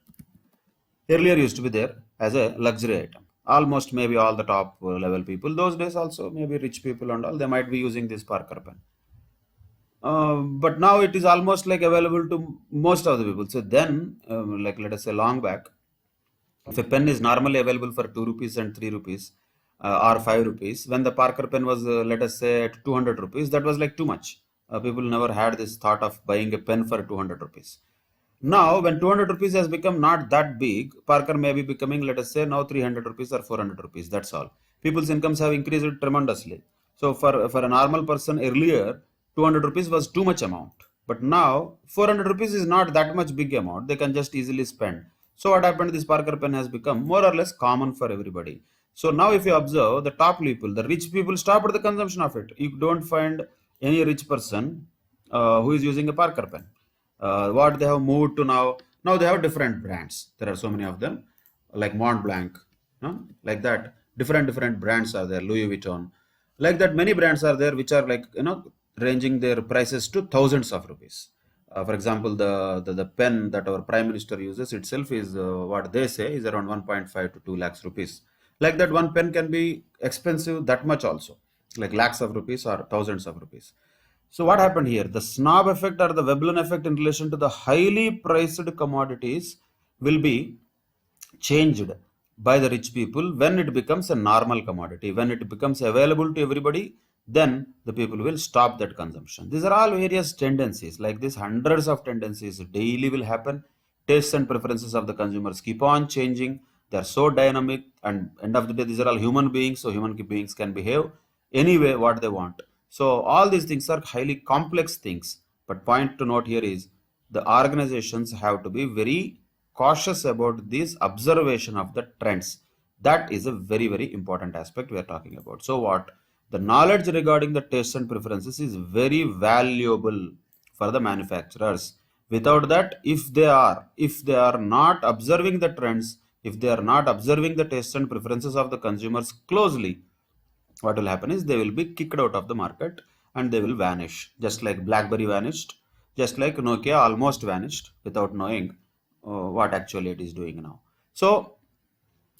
Earlier used to be there as a luxury item. Almost maybe all the top level people, those days also maybe rich people and all, they might be using this Parker pen. But now it is almost like available to most of the people. So then, like let us say long back, if a pen is normally available for 2 rupees and 3 rupees or 5 rupees, when the Parker pen was, let us say, at 200 rupees, that was like too much. People never had this thought of buying a pen for 200 rupees. Now, when 200 rupees has become not that big, Parker may be becoming, let us say, now 300 rupees or 400 rupees. That's all. People's incomes have increased tremendously. So, for a normal person earlier, 200 rupees was too much amount. But now, 400 rupees is not that much big amount. They can just easily spend. So, what happened? This Parker pen has become more or less common for everybody. So, now if you observe, the top people, the rich people stopped the consumption of it. You don't find any rich person who is using a Parker pen. What they have moved to now they have different brands. There are so many of them, like Mont Blanc, like that. Different brands are there. Louis Vuitton, like that. Many brands are there which are like ranging their prices to thousands of rupees. For example, the pen that our prime minister uses itself is what they say is around 1.5 to 2 lakhs rupees. Like that, one pen can be expensive that much also, like lakhs of rupees or thousands of rupees. So what happened here? The snob effect or the Veblen effect in relation to the highly priced commodities will be changed by the rich people when it becomes a normal commodity. When it becomes available to everybody, then the people will stop that consumption. These are all various tendencies. Like this, hundreds of tendencies daily will happen. Tastes and preferences of the consumers keep on changing. They are so dynamic, and end of the day, these are all human beings. So human beings can behave anyway what they want. So all these things are highly complex things. But point to note here is the organizations have to be very cautious about this observation of the trends. That is a very important aspect we are talking about. So what? The knowledge regarding the tastes and preferences is very valuable for the manufacturers. Without that, if they are not observing the trends, if they are not observing the tastes and preferences of the consumers closely, what will happen is they will be kicked out of the market and they will vanish, just like BlackBerry vanished, just like Nokia almost vanished without knowing what actually it is doing now. So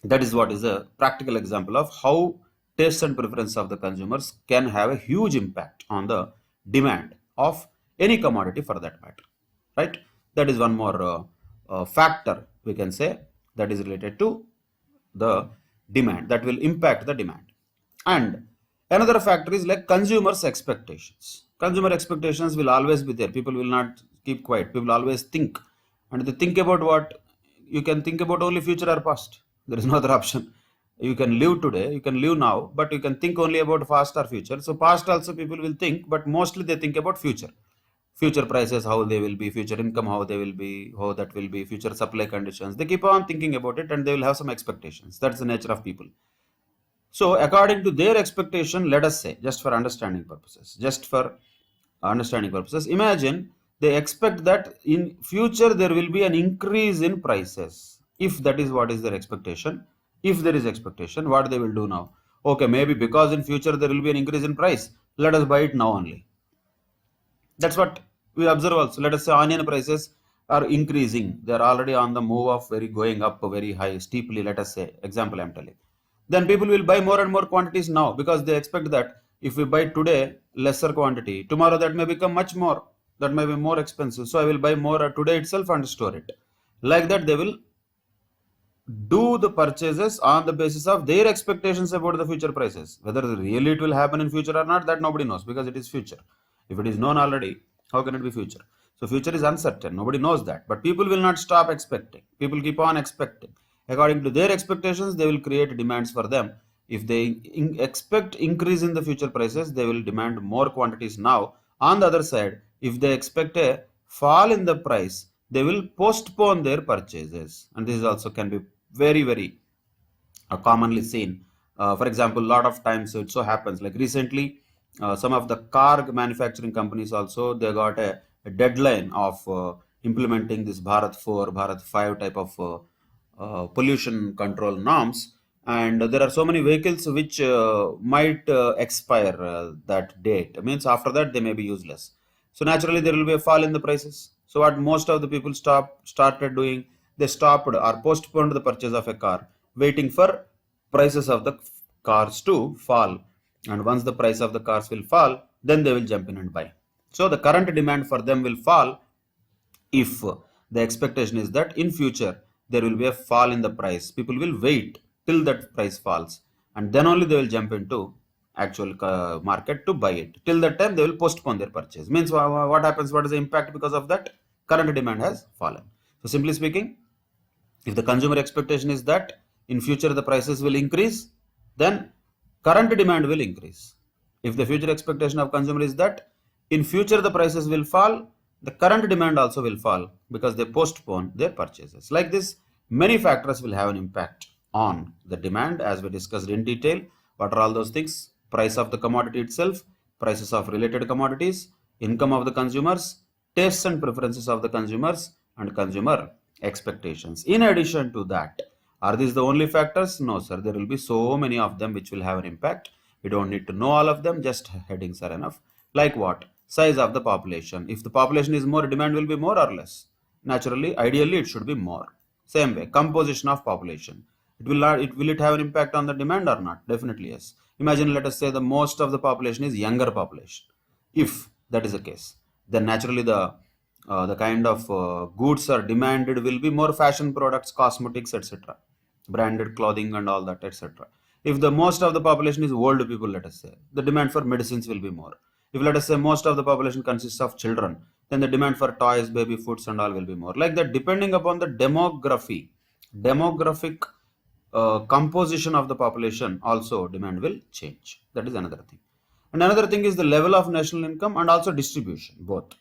that is what is a practical example of how taste and preference of the consumers can have a huge impact on the demand of any commodity for that matter, right? That is one more factor we can say that is related to the demand, that will impact the demand. And another factor is like consumers' expectations. Consumer expectations will always be there. People will not keep quiet. People always think. And they think about what? You can think about only future or past. There is no other option. You can live today, you can live now, but you can think only about past or future. So past also people will think, but mostly they think about future. Future prices, how they will be, future income, how they will be, how that will be, future supply conditions. They keep on thinking about it and they will have some expectations. That's the nature of people. So according to their expectation, let us say, just for understanding purposes, imagine they expect that in future there will be an increase in prices. If that is what is their expectation, if there is expectation, what they will do now? Okay, maybe because in future there will be an increase in price, let us buy it now only. That's what we observe also. Let us say onion prices are increasing. They are already on the move of going up very high, steeply, let us say, example I am telling. Then people will buy more and more quantities now because they expect that if we buy today lesser quantity, tomorrow that may become much more, that may be more expensive. So I will buy more today itself and store it. Like that, they will do the purchases on the basis of their expectations about the future prices. Whether really it will happen in future or not, that nobody knows because it is future. If it is known already, how can it be future? So future is uncertain. Nobody knows that. But people will not stop expecting. People keep on expecting. According to their expectations, they will create demands for them. If they expect increase in the future prices, they will demand more quantities now. On the other side, if they expect a fall in the price, they will postpone their purchases. And this also can be very commonly seen For example, a lot of times it so happens, like recently, some of the car manufacturing companies also, they got a deadline of implementing this Bharat 4, Bharat 5 type of pollution control norms, and there are so many vehicles which might expire that date. Means after that they may be useless. So naturally there will be a fall in the prices. So what most of the people started doing, they stopped or postponed the purchase of a car, waiting for prices of the cars to fall. And once the price of the cars will fall, then they will jump in and buy. So the current demand for them will fall if the expectation is that in future there will be a fall in the price. People will wait till that price falls, and then only they will jump into actual market to buy it. Till that time they will postpone their purchase. Means what happens, what is the impact because of that? Current demand has fallen. So simply speaking, if the consumer expectation is that in future the prices will increase, then current demand will increase. If the future expectation of consumer is that in future the prices will fall, the current demand also will fall because they postpone their purchases. Like this, many factors will have an impact on the demand, as we discussed in detail. What are all those things? Price of the commodity itself, prices of related commodities, income of the consumers, tastes and preferences of the consumers, and consumer expectations. In addition to that, are these the only factors? No, sir. There will be so many of them which will have an impact. We don't need to know all of them, just headings are enough. Like what? Size of the population. If the population is more, demand will be more or less. Naturally, ideally, it should be more. Same way, composition of population. It will not, it will it have an impact on the demand or not? Definitely yes. Imagine, let us say the most of the population is younger population. If that is the case, then naturally the kind of goods are demanded will be more fashion products, cosmetics, etc., branded clothing and all that, etc. If the most of the population is old people, let us say, the demand for medicines will be more. If let us say most of the population consists of children, then the demand for toys, baby foods and all will be more. Like that, depending upon the demographic composition of the population, also demand will change. That is another thing. And another thing is the level of national income and also distribution, both.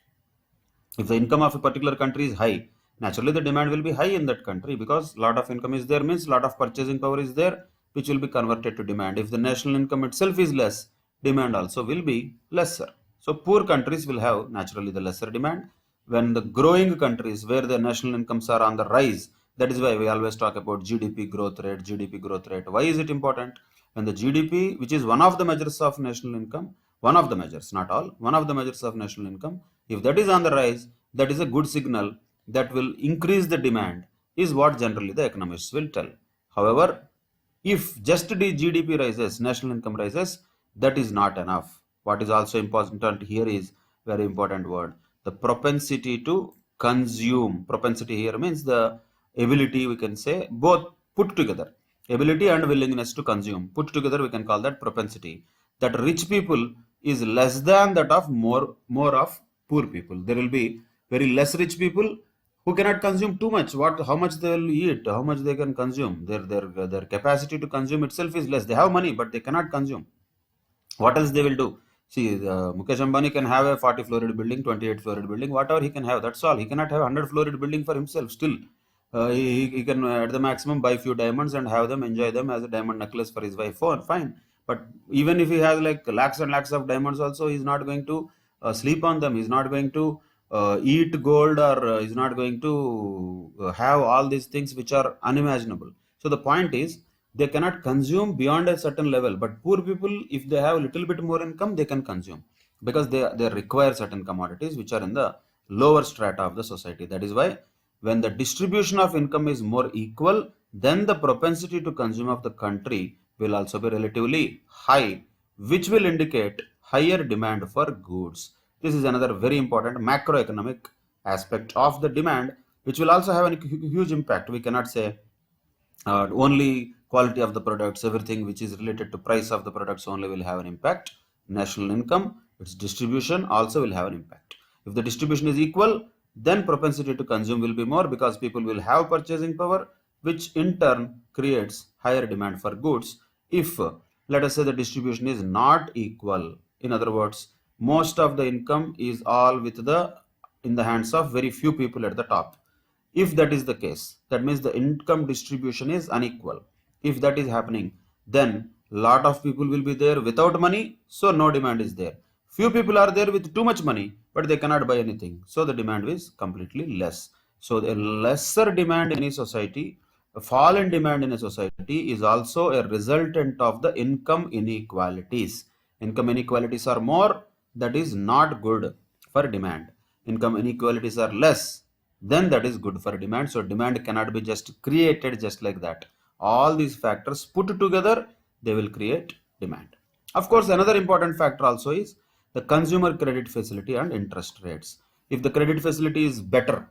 If the income of a particular country is high, naturally the demand will be high in that country, because lot of income is there, means lot of purchasing power is there, which will be converted to demand. If the national income itself is less, demand also will be lesser. So poor countries will have naturally the lesser demand. When the growing countries where the national incomes are on the rise, that is why we always talk about GDP growth rate, GDP growth rate. Why is it important? When the GDP, which is one of the measures of national income, one of the measures, not all, one of the measures of national income, if that is on the rise, that is a good signal that will increase the demand, is what generally the economists will tell. However, if just the GDP rises, national income rises, that is not enough. What is also important here is very important word, the propensity to consume. Propensity here means the ability, we can say, both put together, ability and willingness to consume put together, we can call that propensity. That rich people is less than that of more of poor people. There will be very less rich people who cannot consume too much. What, how much they will eat, how much they can consume, their capacity to consume itself is less. They have money but they cannot consume. What else they will do? See, Mukesh Ambani can have a 40 floor building, 28 floor building, whatever he can have, that's all. He cannot have 100 floor building for himself. Still, he can at the maximum buy few diamonds and have them, enjoy them as a diamond necklace for his wife. Fine. But even if he has like lakhs and lakhs of diamonds also, he's not going to sleep on them. He's not going to eat gold, or he's not going to have all these things which are unimaginable. So the point is, they cannot consume beyond a certain level. But poor people, if they have a little bit more income, they can consume, because they require certain commodities which are in the lower strata of the society. That is why when the distribution of income is more equal, then the propensity to consume of the country will also be relatively high, which will indicate higher demand for goods. This is another very important macroeconomic aspect of the demand, which will also have a huge impact. We cannot say only quality of the products, everything which is related to price of the products only will have an impact. National income, its distribution also will have an impact. If the distribution is equal, then propensity to consume will be more, because people will have purchasing power, which in turn creates higher demand for goods. If let us say the distribution is not equal, in other words, most of the income is all in the hands of very few people at the top. If that is the case, that means the income distribution is unequal. If that is happening, then lot of people will be there without money, so no demand is there. Few people are there with too much money, but they cannot buy anything, so the demand is completely less. So the lesser demand in any society, a fall in demand in a society, is also a resultant of the income inequalities. Income inequalities are more, that is not good for demand. Income inequalities are less, then that is good for demand. So demand cannot be just created just like that. All these factors put together, they will create demand. Of course, another important factor also is the consumer credit facility and interest rates. If the credit facility is better,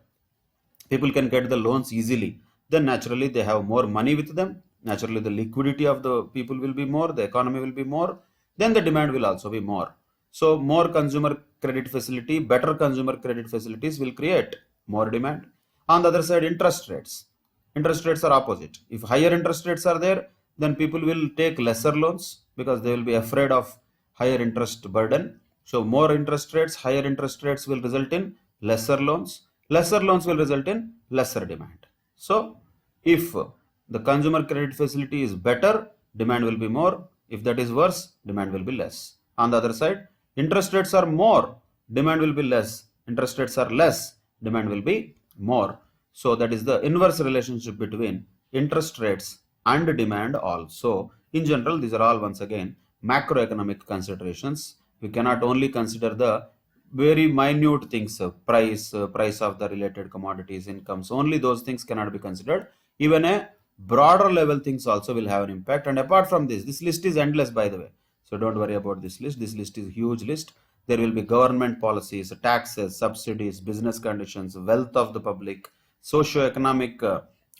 people can get the loans easily, then naturally they have more money with them, naturally the liquidity of the people will be more, the economy will be more, then the demand will also be more. So more consumer credit facility, better consumer credit facilities will create more demand. On the other side, interest rates are opposite. If higher interest rates are there, then people will take lesser loans because they will be afraid of higher interest burden. So more interest rates, higher interest rates will result in lesser loans. Lesser loans will result in lesser demand. So if the consumer credit facility is better, demand will be more. If that is worse, demand will be less. On the other side, interest rates are more, demand will be less. Interest rates are less, demand will be more. So that is the inverse relationship between interest rates and demand also. In general, these are all once again macroeconomic considerations. We cannot only consider the very minute things, price of the related commodities, incomes, only those things cannot be considered. Even a broader level things also will have an impact. And apart from this list is endless, by the way, so don't worry about this list. This list is a huge list. There will be government policies, taxes, subsidies, business conditions, wealth of the public, socio-economic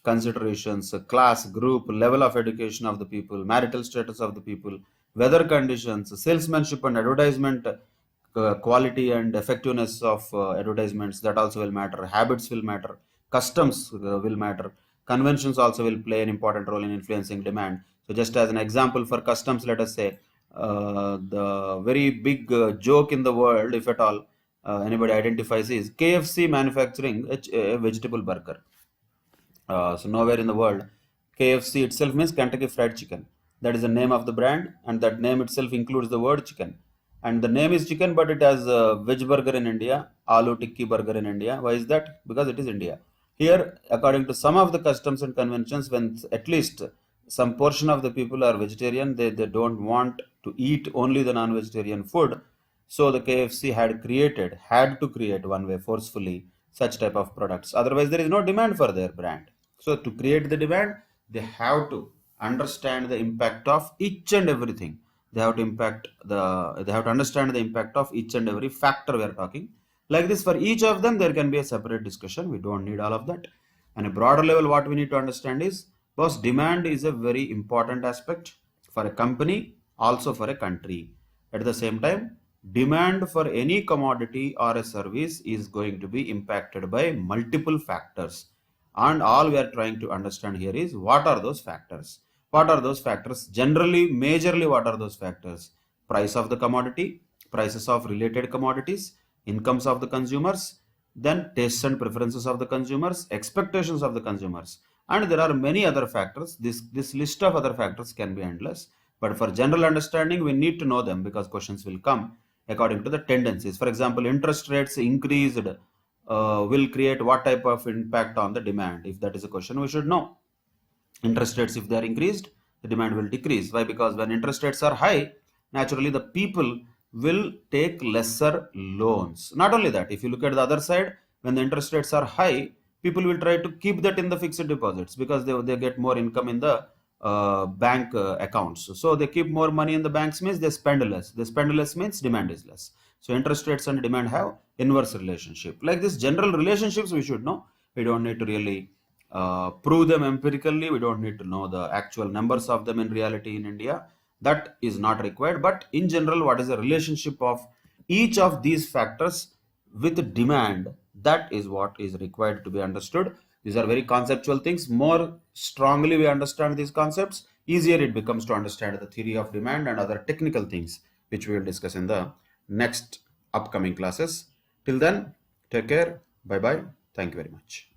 considerations, class, group, level of education of the people, marital status of the people, weather conditions, salesmanship and advertisement quality and effectiveness of advertisements, that also will matter. Habits will matter. Customs will matter. Conventions also will play an important role in influencing demand. So just as an example for customs, let us say the very big joke in the world, if at all anybody identifies, is KFC manufacturing a vegetable burger. So nowhere in the world, KFC itself means Kentucky Fried Chicken. That is the name of the brand, and that name itself includes the word chicken. And the name is chicken, but it has a veg burger in India, aloo tikki burger in India. Why is that? Because it is India. Here, according to some of the customs and conventions, when at least some portion of the people are vegetarian, they don't want to eat only the non-vegetarian food. So the KFC had to create one way forcefully such type of products. Otherwise, there is no demand for their brand. So to create the demand, they have to understand the impact of each and everything. They have to understand the impact of each and every factor we are talking. Like this, for each of them, there can be a separate discussion. We don't need all of that. And a broader level, what we need to understand is, boss, demand is a very important aspect for a company, also for a country. At the same time, demand for any commodity or a service is going to be impacted by multiple factors. And all we are trying to understand here is, what are those factors? What are those factors? Generally, majorly, what are those factors? Price of the commodity, prices of related commodities, incomes of the consumers, then tastes and preferences of the consumers, expectations of the consumers. And there are many other factors. This list of other factors can be endless. But for general understanding, we need to know them because questions will come according to the tendencies. For example, interest rates increased will create what type of impact on the demand? If that is a question, we should know. Interest rates, if they are increased, the demand will decrease. Why? Because when interest rates are high, naturally the people will take lesser loans. Not only that, if you look at the other side, when the interest rates are high, people will try to keep that in the fixed deposits because they get more income in the bank accounts. So they keep more money in the banks means they spend less. They spend less means demand is less. So interest rates and demand have inverse relationship. Like this, general relationships we should know. We don't need to really prove them empirically. We don't need to know the actual numbers of them in reality in India. That is not required. But in general, what is the relationship of each of these factors with demand? That is what is required to be understood. These are very conceptual things. More strongly we understand these concepts, easier it becomes to understand the theory of demand and other technical things, which we will discuss in the next upcoming classes. Till then, take care. Bye bye. Thank you very much.